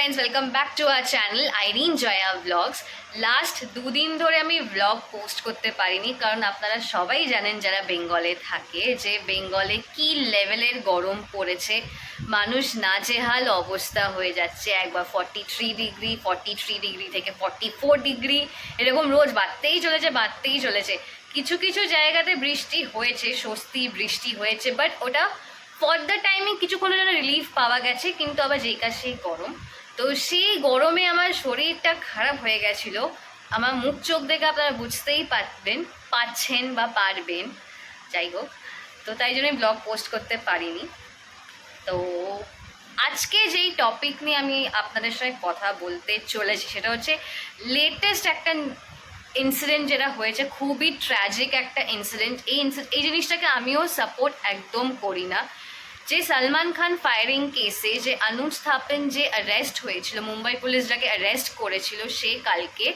Friends welcome back to our channel Irene Jaya vlogs. Last দুদিন ধরে আমি ব্লগ পোস্ট করতে পারিনি কারণ আপনারা সবাই জানেন যারা বেঙ্গলে থাকে যে বেঙ্গলে কি লেভেলের গরম পড়েছে। মানুষ নাজেহাল অবস্থা হয়ে যাচ্ছে। একবার 43 ডিগ্রি থেকে 44 ডিগ্রি এরকম রোজ বাড়তেই চলেছে। কিছু কিছু জায়গাতে বৃষ্টি হয়েছে, স্বস্তি বৃষ্টি হয়েছে, বাট ওটা ফর দ্য টাইমে কিছুক্ষণের জন্য রিলিফ পাওয়া গেছে, কিন্তু আবার যেই কাজ সেই গরম। তো সেই গরমে আমার শরীরটা খারাপ হয়ে গেছিল। আমার মুখ চোখ দেখে আপনারা বুঝতেই পারছেন বা পারবেন, যাই হোক। তো তাই জন্য ব্লগ পোস্ট করতে পারিনি। তো আজকে যেই টপিক নিয়ে আমি আপনাদের সঙ্গে কথা বলতে চলেছি সেটা হচ্ছে লেটেস্ট একটা ইনসিডেন্ট যেটা হয়েছে, খুবই ট্র্যাজিক একটা ইনসিডেন্ট। এই জিনিসটাকে আমিও সাপোর্ট একদম করি না। যে সলমান খান ফায়ারিং কেসে যে অনুজ থাপন যে অ্যারেস্ট হয়েছিল, মুম্বাই পুলিশ যাকে অ্যারেস্ট করেছিল, সে কালকে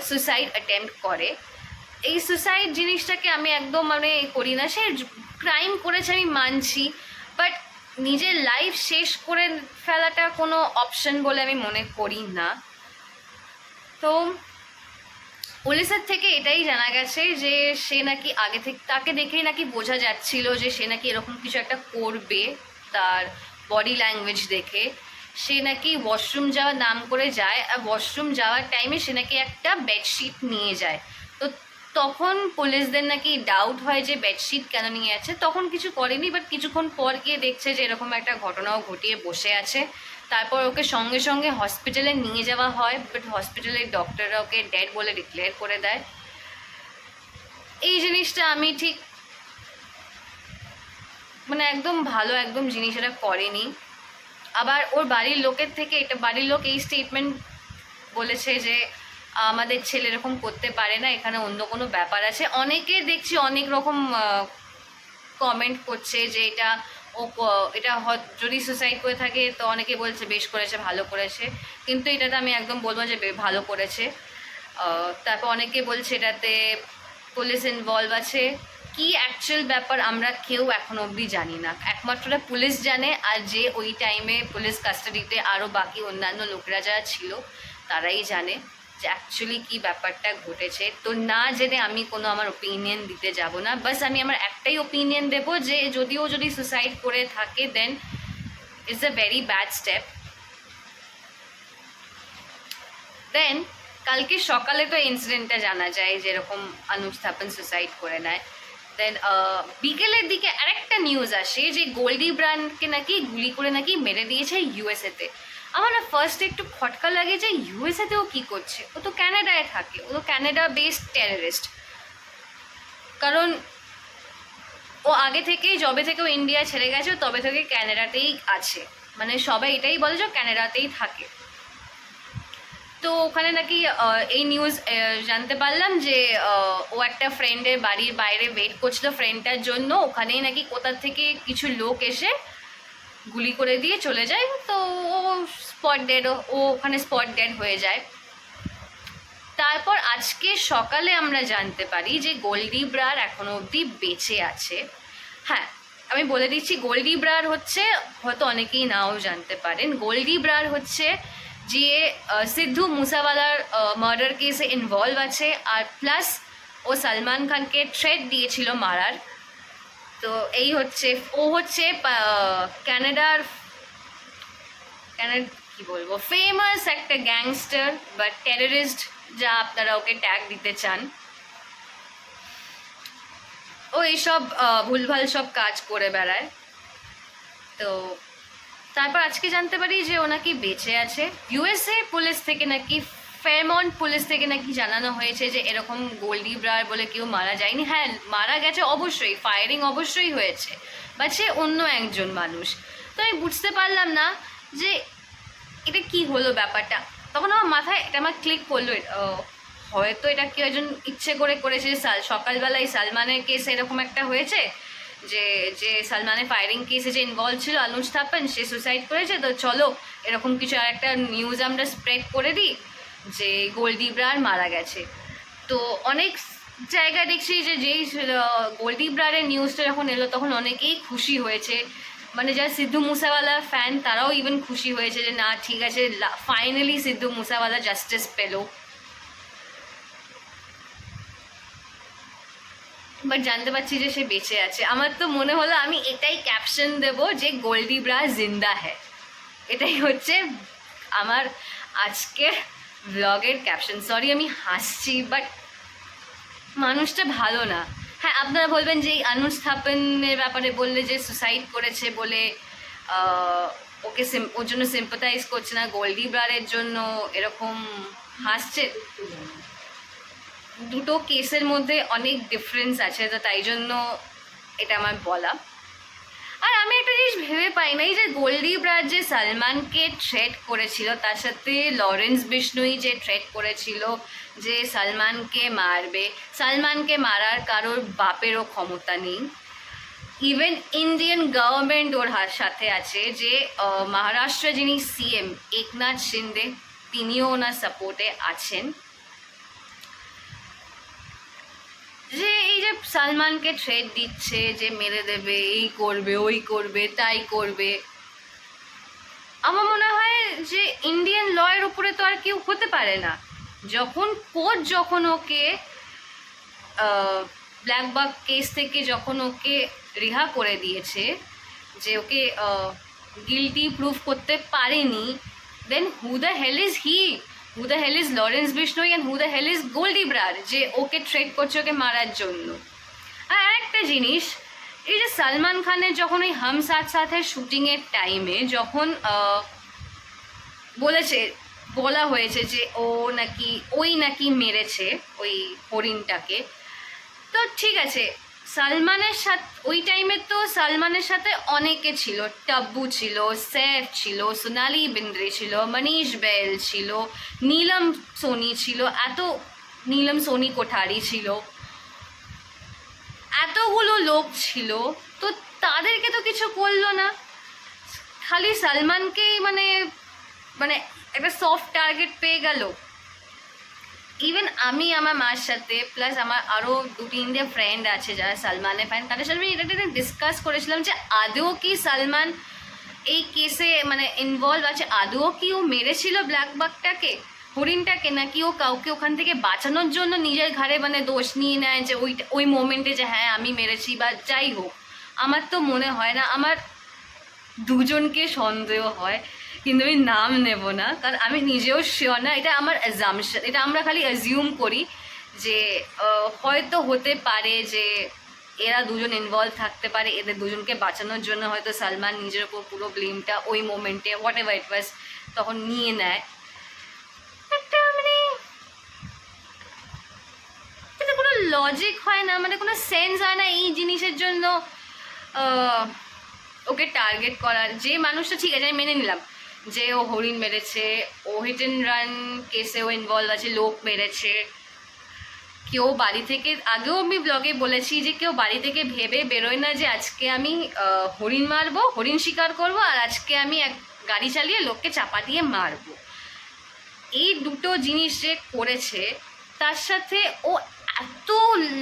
সুসাইড অ্যাটেম্প্ট করে। এই সুসাইড জিনিসটাকে আমি একদম করি না। সে ক্রাইম করেছে আমি মানছি, বাট নিজের লাইফ শেষ করে ফেলাটা কোনো অপশন বলে আমি মনে করি না। তো পুলিশের থেকে এটাই জানা গেছে যে সে নাকি আগে থেকে, তাকে দেখেই নাকি বোঝা যাচ্ছিল যে সে নাকি এরকম কিছু একটা করবে। তার বডি ল্যাঙ্গুয়েজ দেখে সে নাকি ওয়াশরুম যাওয়ার নাম করে যায়, আর ওয়াশরুম যাওয়ার টাইমে সে নাকি একটা বেডশিট নিয়ে যায়। তো তখন পুলিশদের নাকি ডাউট হয় যে বেডশিট কেন নিয়ে যাচ্ছে। তখন কিছু করেনি, বাট কিছুক্ষণ পর গিয়ে দেখছে যে এরকম একটা ঘটনাও ঘটিয়ে বসে আছে। তারপর ওকে সঙ্গে সঙ্গে হসপিটালে নিয়ে যাওয়া হয়, বাট হসপিটালের ডক্টররা ওকে ডেড বলে ডিক্লেয়ার করে দেয়। এই জিনিসটা আমি ঠিক একদম ভালো একদম জিনিস এটা করেনি। আবার ওর বাড়ির লোকের থেকে বাড়ির লোক এই স্টেটমেন্ট বলেছে যে আমাদের ছেলে এরকম করতে পারে না, এখানে অন্য কোনো ব্যাপার আছে। অনেকে দেখছি অনেক রকম কমেন্ট করছে যে এটা যদি সুসাইড করে থাকে তো অনেকে বলছে বেশ করেছে, ভালো করেছে, কিন্তু এটাতে আমি একদম বলবো যে ভালো করেছে। তারপর অনেকে বলছে এটাতে পুলিশ ইনভলভ আছে। কি অ্যাকচুয়াল ব্যাপার আমরা কেউ এখনো অবধি জানি না, একমাত্র পুলিশ জানে। আর যে ওই টাইমে পুলিশ কাস্টাডিতে আরও বাকি অন্যান্য লোকেরা যারা ছিল তারাই জানে যে অ্যাকচুয়ালি কী ব্যাপারটা ঘটেছে। তো না জেনে আমি কোনো আমার ওপিনিয়ন দিতে যাব না। বাস আমি আমার একটাই ওপিনিয়ন দেবো যে যদি সুসাইড করে থাকে then it's a very bad step. Then কালকে সকালে তো ইনসিডেন্টটা জানা যায় যেরকম অনুজ থাপন সুসাইড করে নেয়। দেন বিকেলের দিকে আরেকটা নিউজ আসে যে গোল্ডি ব্রান্ডকে নাকি গুলি করে নাকি মেরে দিয়েছে ইউএসএতে। আমার না ফার্স্টে একটু খটকা লাগে যে ইউএসএতেও কী করছে, ও তো ক্যানাডায় থাকে, ও তো ক্যানাডা বেসড টেররিস্ট। কারণ ও আগে থেকেই যবে থেকে ও ইন্ডিয়া ছেড়ে গেছে তবে থেকে ক্যানাডাতেই আছে, সবাই এটাই বলে যে ক্যানাডাতেই থাকে। তো ওখানে নাকি এই নিউজ জানতে পারলাম যে ও একটা ফ্রেন্ডের বাড়ির বাইরে ওয়েট করছিল ফ্রেন্ডটার জন্য। ওখানেই নাকি কোথা থেকে কিছু লোক এসে গুলি করে দিয়ে চলে যায়। তো ও ওখানে স্পট ডেড হয়ে যায়। তারপর আজকে সকালে আমরা জানতে পারি যে গোল্ডি ব্রার এখনো অবধি বেঁচে আছে। হ্যাঁ, আমি বলে দিচ্ছি, গোল্ডি ব্রার হচ্ছে, হয়তো অনেকেই নাও জানতে পারেন, গোল্ডি ব্রার হচ্ছে যে সিদ্ধু মুসাওয়ালার মার্ডার কেসে ইনভলভ আছে, আর প্লাস ও সলমান খানকে থ্রেট দিয়েছিল মারার। তো এই হচ্ছে, ও হচ্ছে ক্যানাডার কি বলবো, ফেমাস একটা গ্যাংস্টার বা টেররিস্ট, যা আপনারা ওকে ট্যাগ দিতে চান। ও এইসব ভুলভাল সব কাজ করে বেড়ায়। তো তারপর আজকে জানতে পারি যে ও নাকি বেঁচে আছে। ইউএসএ পুলিশ থেকে নাকি, ফেয়ারমন্ট পুলিশ থেকে নাকি জানানো হয়েছে যে এরকম গোল্ডি ব্রার বলে কেউ মারা যায়নি। হ্যাঁ, মারা গেছে অবশ্যই, ফায়ারিং অবশ্যই হয়েছে, বাট সে অন্য একজন মানুষ। তো আমি বুঝতে পারলাম না যে এটা কি হলো ব্যাপারটা। তখন আমার মাথায় এটা আমার ক্লিক করলো, হয়তো এটা কেউ একজন ইচ্ছে করে করেছে। সকালবেলায় সালমানের কেসে এরকম একটা হয়েছে যে সালমানের ফায়ারিং কেসে যে ইনভলভ ছিল অনুজ থাপন, সে সুসাইড করেছে। তো চলো এরকম কিছু আর একটা নিউজ আমরা স্প্রেড করে দিই যে গোল্ডি ব্রার মারা গেছে। তো অনেক জায়গায় দেখছি যে যেই গোল্ডি ব্রারের নিউজটা যখন এলো তখন অনেকেই খুশি হয়েছে, মানে যারা সিদ্ধু মুসেওয়ালা ফ্যান তারাও ইভেন খুশি হয়েছে যে না ঠিক আছে, ফাইনালি সিদ্ধু মুসেওয়ালা জাস্টিস পেলো। বাট জানতে পারছি যে সে বেঁচে আছে। আমার তো মনে হলো আমি এটাই ক্যাপশন দেব যে গোল্ডি ব্রা জিন্দা হ্যায়, এটাই হচ্ছে আমার আজকের ব্লগের ক্যাপশন। সরি আমি হাসছি, বাট মানুষটা ভালো না। হ্যাঁ আপনারা বলবেন যে এই অনুজ থাপনের ব্যাপারে বললে যে সুসাইড করেছে বলে ওকে ওর জন্য সিম্পাথাইজ করছে না, গোল্ডি ব্রারের জন্য এরকম হাসছে। দুটো কেসের মধ্যে অনেক ডিফারেন্স আছে, তো তাই জন্য এটা আমার বলা। আর আমি একটা জিনিস ভেবে পাই না, এই যে গোল্ডি ব্রার যে সলমানকে থ্রেট করেছিল, তার সাথে লরেন্স বিষ্ণুই যে থ্রেট করেছিল যে সলমানকে মারবে, সলমানকে মারার কারোর বাপেরও ক্ষমতা নেই। ইভেন ইন্ডিয়ান গভর্নমেন্ট ওর সাথে আছে, যে মহারাষ্ট্রে যিনি সিএম একনাথ শিন্দে, তিনিও ওনার সাপোর্টে আছেন। যে এই যে সলমানকে থ্রেট দিচ্ছে যে মেরে দেবে, এই করবে, ওই করবে, তাই করবে, আমার মনে হয় যে ইন্ডিয়ান লয়ের উপরে তো আর কেউ হতে পারে না। যখন কোর্ট যখন ওকে ব্ল্যাকবাক কেস থেকে যখন ওকে রিহা করে দিয়েছে, যে ওকে গিলটি প্রুভ করতে পারেনি, then who the hell is he, who the hell is Lawrence Bishnoi and who the hell is Goldy Brar যে ওকে থ্রেট করছে ওকে মারার জন্য। আর আরেকটা জিনিস, এই যে সলমান খানের যখন ওই হাম সাথ সাথের শুটিংয়ের টাইমে যখন বলা হয়েছে যে ওই নাকি মেরেছে ওই হরিণটাকে, তো ঠিক আছে সলমানের সাথে ওই টাইমে তো সলমানের সাথে অনেকে ছিল, টাব্বু ছিল, সৈফ ছিল, সোনালি বিন্দ্রে ছিল, মনীষ বেল ছিল, নীলম সোনি ছিল, নীলম সোনি কোঠারি ছিল, এতগুলো লোক ছিল, তো তাদেরকে তো কিছু করলো না, খালি সলমানকেই মানে একটা সফট টার্গেট পেয়ে গেল। ইভেন আমি আমার মার সাথে প্লাস আমার আরও 2-3টে ফ্রেন্ড আছে যারা সলমানের ফ্যান, তাদের সাথে আমি এটা ডিসকাস করেছিলাম যে আদৌ কি সলমান এই কেসে মানে ইনভলভ আছে, আদৌ কি ও মেরেছিল ব্ল্যাকবাকটাকে, হরিণটাকে, নাকি ও কাউকে ওখান থেকে বাঁচানোর জন্য নিজের ঘাড়ে মানে দোষ নিয়ে নেয় যে ওই মোমেন্টে যে হ্যাঁ আমি মেরেছি বা যাই হোক। আমার তো মনে হয় না, আমার দুজনকে সন্দেহ হয়, কিন্তু আমি নাম নেব না কারণ আমি নিজেও শিওর না, এটা আমার অ্যাজাম্পশন, এটা আমরা খালি অ্যাজিউম করি যে হয়তো হতে পারে যে এরা দুজন ইনভলভ থাকতে পারে, এদের দুজনকে বাঁচানোর জন্য হয়তো সলমান নিজের ওপর পুরো ব্লেমটা ওই মোমেন্টে হোয়াট এভার ইট ওয়াজ তখন নিয়ে নেয়। একটা মানে কোনো লজিক হয় না, মানে কোনো সেন্স হয় না এই জিনিসের জন্য ওকে টার্গেট করার। যে মানুষটা ঠিক আছে আমি মেনে নিলাম যে ও হরিণ মেরেছে, ও হিট অ্যান্ড রান কেসে ও ইনভলভ আছে, লোক মেরেছে, কেউ বাড়ি থেকে, আগেও আমি ব্লগে বলেছি যে কেউ বাড়ি থেকে ভেবে বেরোয় না যে আজকে আমি হরিণ মারবো, হরিণ শিকার করবো, আর আজকে আমি এক গাড়ি চালিয়ে লোককে চাপা দিয়ে মারবো। এই দুটো জিনিস যে করেছে, তার সাথে ও এত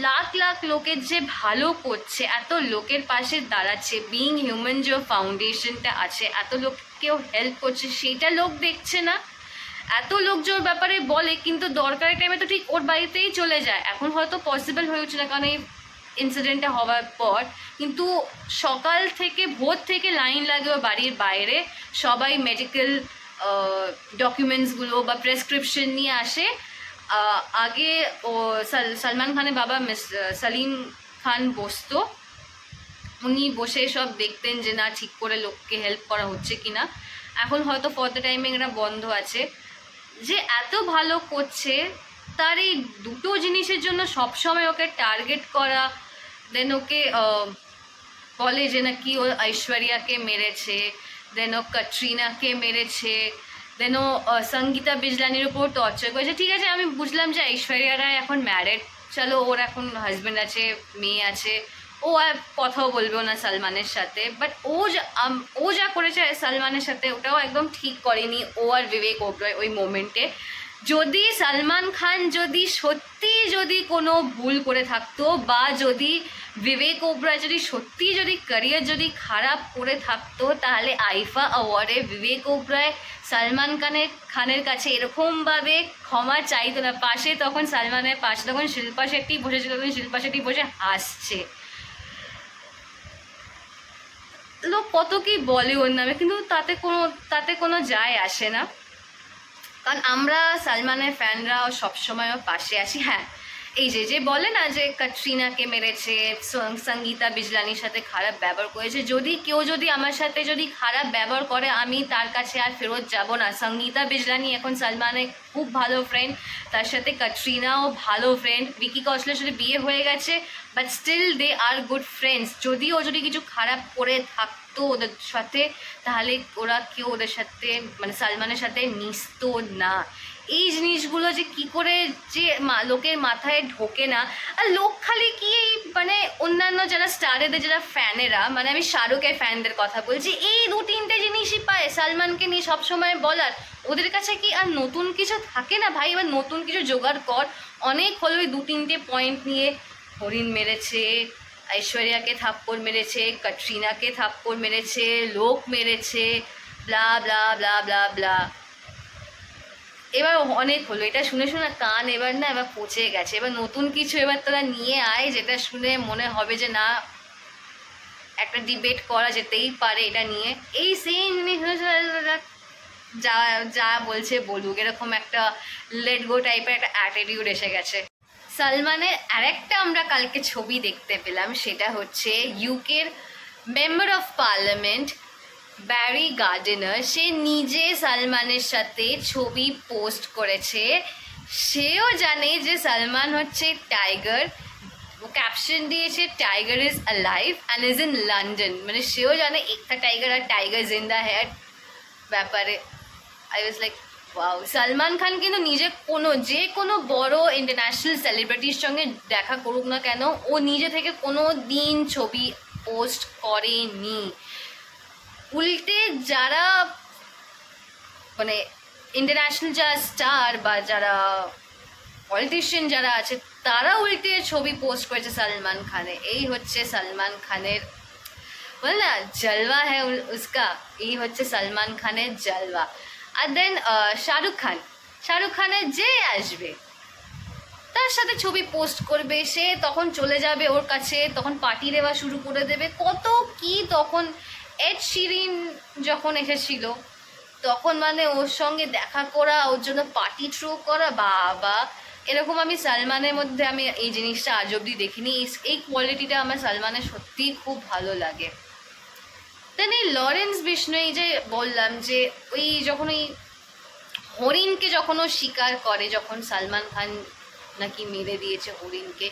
লাখ লাখ লোকের যে ভালো করছে, এত লোকের পাশে দাঁড়াচ্ছে, বিইং হিউম্যান যে ফাউন্ডেশনটা আছে, এত লোককেও হেল্প করছে, সেটা লোক দেখছে না। এত লোক যে ওর ব্যাপারে বলে, কিন্তু দরকারের টাইমে তো ঠিক ওর বাড়িতেই চলে যায়। এখন হয়তো পসিবল হয়ে উঠছে না কারণ এই ইনসিডেন্টটা হওয়ার পর, কিন্তু সকাল থেকে ভোর থেকে লাইন লাগে ওর বাড়ির বাইরে, সবাই মেডিকেল ডকুমেন্টসগুলো বা প্রেসক্রিপশন নিয়ে আসে। আগে ও সলমান খানের বাবা সলিম খান বসতো, উনি বসে সব দেখতেন যে না ঠিক করে লোককে হেল্প করা হচ্ছে কি না। এখন হয়তো ফর দ্য টাইমিং এটা বন্ধ আছে। যে এত ভালো করছে তার এই দুটো জিনিসের জন্য সবসময় ওকে টার্গেট করা, দেন ওকে বলে যে নাকি ও ঐশ্বরিয়াকে মেরেছে, দেন ও ক্যাটরিনাকে মেরেছে, দেন ও সঙ্গীতা বিজলানির উপর টর্চার করেছে। ঠিক আছে আমি বুঝলাম যে ঐশ্বরিয়া রায় এখন ম্যারিড, চলো ওর এখন হাজব্যান্ড আছে, মেয়ে আছে, ও আর কথাও বলবেও না সলমানের সাথে, বাট ও যা করেছে সলমানের সাথে ওটাও একদম ঠিক করেনি ও আর বিবেক ওবরয় ওই মোমেন্টে, যদি সালমান খান যদি কোনো ভুল করে থাকতো, বা যদি বিবেক ওবরায় যদি ক্যারিয়ার খারাপ করে থাকতো, তাহলে আইফা অ্যাওয়ার্ডে বিবেক ওবরায় সালমান খানের কাছে এরকমভাবে ক্ষমা চাইতো না। পাশে তখন সালমানের পাশে তখন শিল্পা শেট্টি বসেছিল, শিল্পা শেট্টি বসে হাসছে। লোক কত কি বলে ওর নামে, কিন্তু তাতে কোনো যায় আসে না, কারণ আমরা সালমানের ফ্যানরা সবসময় পাশে আছি। হ্যাঁ, এই যে বলে না যে ক্যাটরিনাকে মেরেছে, সঙ্গীতা বিজলানির সাথে খারাপ ব্যবহার করেছে, কেউ আমার সাথে খারাপ ব্যবহার করে, আমি তার কাছে আর ফেরত যাব না। সঙ্গীতা বিজলানি এখন সালমানের খুব ভালো ফ্রেন্ড, তার সাথে ক্যাটরিনাও ভালো ফ্রেন্ড, ভিকি কৌশলের সাথে বিয়ে হয়ে গেছে, but still they are good friends. যদি কিছু খারাপ করে থাকতো ওদের সাথে, তাহলে কেউ ওদের সাথে মানে সালমানের সাথে মিশতো না। এই জিনিসগুলো যে কি করে যে লোকের মাথায় ঢোকে না। আর লোক খালি কি মানে অন্যান্য যারা স্টারেদের যারা ফ্যানেরা, মানে আমি শাহরুখের ফ্যানদের কথা বলছি, এই 2-3টে জিনিসই পায় সালমানকে নিয়ে সবসময় বলার। ওদের কাছে কি আর নতুন কিছু থাকে না ভাই? এবার নতুন কিছু জোগাড় কর। অনেক হলো ওই 2-3টে পয়েন্ট নিয়ে, হরিণ মেরেছে, ঐশ্বরিয়াকে থাপ্পড় মেরেছে, ক্যাটরিনাকে থাপ্পড় মেরেছে, লোক মেরেছে, ব্লা ব্লা ব্লা ব্লা ব্লা। এবার অনেক হলো, এটা শুনে কান এবার পচে গেছে। এবার নতুন কিছু এবার তোরা নিয়ে আয়, যেটা শুনে মনে হবে যে না, একটা ডিবেট করা যেতেই পারে এটা নিয়ে। এই সেম জিনিস যা বলছে বলুক, এরকম একটা লেট গো টাইপের একটা অ্যাটিটিউড এসে গেছে। সালমানের আরেকটা আমরা কালকে ছবি দেখতে পেলাম, সেটা হচ্ছে ইউকের member of parliament Barry Gardiner, সে নিজে সালমানের সাথে ছবি পোস্ট করেছে। সেও জানে যে সালমান হচ্ছে টাইগার, ও ক্যাপশন দিয়েছে tiger is alive and is in London. মানে সেও জানে একটা টাইগার আর টাইগার জিন্দা হ্যাঁ ব্যাপারে। I was like wow. Salman Khan কিন্তু নিজে যে কোনো বড় ইন্টারন্যাশনাল সেলিব্রিটির সঙ্গে দেখা করুক না কেন, ও নিজে থেকে কোনো দিন ছবি পোস্ট করেনি। উল্টে যারা মানে ইন্টারন্যাশনাল যারা স্টার বা যারা পলিটিশিয়ান যারা আছে, তারা উল্টে ছবি পোস্ট করেছে সালমান খানে। এই হচ্ছে সালমান খানের, বলে না জলওয়া হ্যাঁ উসকা, এই হচ্ছে সালমান খানের জলওয়া। আর দেন শাহরুখ খানের যে আসবে তার সাথে ছবি পোস্ট করবে, সে তখন চলে যাবে ওর কাছে, তখন পার্টি দেওয়া শুরু করে দেবে, কত কি। তখন এড শিরিন যখন এসেছিল, তখন মানে ওর সঙ্গে দেখা করা, ওর জন্য পার্টি থ্রো করা, বাবা। এরকম আমি সালমানের মধ্যে আমি এই জিনিসটা আজ অব্দি দেখিনি। এই কোয়ালিটিটা আমার সালমানের সত্যিই খুব ভালো লাগে। দেন এই লরেন্স বিষ্ণু, যে বললাম যে ওই যখন ওই হরিণকে যখন ও স্বীকার করে, যখন সালমান খান নাকি মেরে দিয়েছে হরিণকে,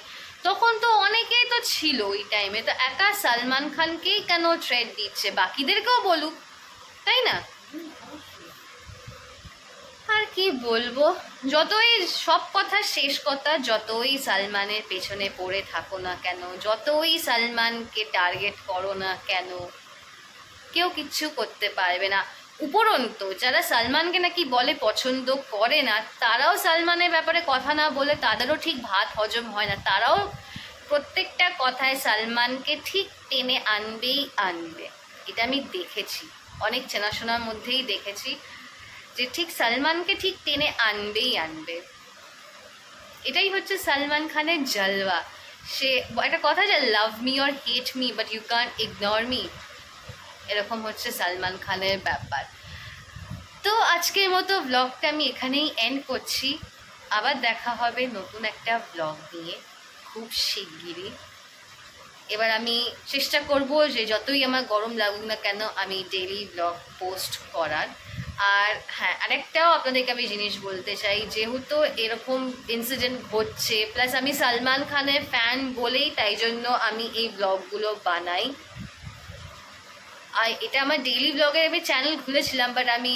তখন তো অনেকেই তো ছিল ওই টাইমে। তো একা সালমান খানকেই কেন থ্রেট দিচ্ছে? বাকিদেরকেও বলুক, তাই না? আর কি বলবো, যতই সব কথা শেষ কথা, যতই সালমানের পেছনে পড়ে থাকো না কেন, যতই সালমানকে টার্গেট করো না কেন, কেউ কিচ্ছু করতে পারবে না। উপরন্তু যারা সালমানকে নাকি বলে পছন্দ করে না, তারাও সালমানের ব্যাপারে কথা না বলে, তাদেরও ঠিক ভাত হজম হয় না, তারাও প্রত্যেকটা কথায় সালমানকে ঠিক টেনে আনবে। এটা আমি দেখেছি, অনেক চেনাশোনার মধ্যেই দেখেছি যে ঠিক সালমানকে ঠিক টেনে আনবে। এটাই হচ্ছে সালমান খানের জলওয়া। সে একটা কথা যে love me or hate me but you can't ignore me, এরকম হচ্ছে সালমান খানের ব্যাপার। তো আজকের মতো ব্লগটা আমি এখানেই এন্ড করছি। আবার দেখা হবে নতুন একটা ব্লগ নিয়ে খুব শিগগিরই। এবার আমি চেষ্টা করব যে যতই আমার গরম লাগুক না কেন, আমি ডেইলি ব্লগ পোস্ট করার। আর হ্যাঁ, আরেকটাও আপনাদেরকে আমি জিনিস বলতে চাই, যেহেতু এরকম ইনসিডেন্ট ঘটছে, প্লাস আমি সালমান খানের ফ্যান বলেই তাই জন্য আমি এই ব্লগগুলো বানাই। আর এটা আমার ডেইলি ব্লগের আমি চ্যানেল খুলেছিলাম, বাট আমি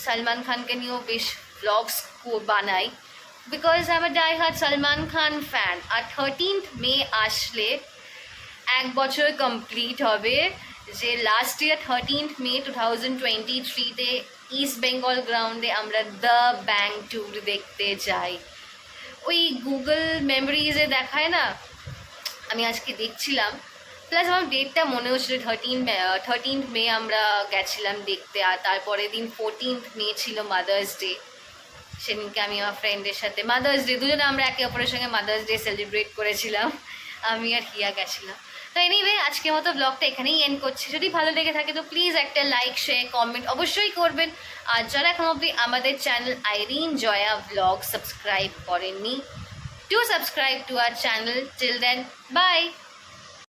সালমান খানকে নিয়েও বেশ ব্লগস বানাই, বিকজ আমার die hard Salman Khan fan. আর 13th মে আসলে 1 বছর কমপ্লিট হবে, যে লাস্ট ইয়ার 13th মে 2023-তে ইস্ট বেঙ্গল গ্রাউন্ডে আমরা দ্য ব্যাং ট্যুর দেখতে যাই। ওই গুগল মেমোরিজে দেখায় না, আমি আজকে দেখছিলাম, প্লাস আমার ডেটটা মনে হচ্ছিল 13th মে আমরা গেছিলাম দেখতে, আর তারপরে দিন 14th মে ছিল মাদার্স ডে। সেদিনকে আমি আমার ফ্রেন্ডের সাথে মাদার্স ডে দুজনে আমরা একে অপরের সঙ্গে মাদার্স ডে সেলিব্রেট করেছিলাম, আমি আর হিয়া গেছিলাম। তো এনিওয়ে আজকের মতো ব্লগটা এখানেই এন্ড করছি। যদি ভালো লেগে থাকে তো প্লিজ একটা লাইক শেয়ার কমেন্ট অবশ্যই করবেন। আর যারা এখন অবধি আমাদের channel Irin Joya blog subscribe করেননি, do subscribe to our channel. Till then by.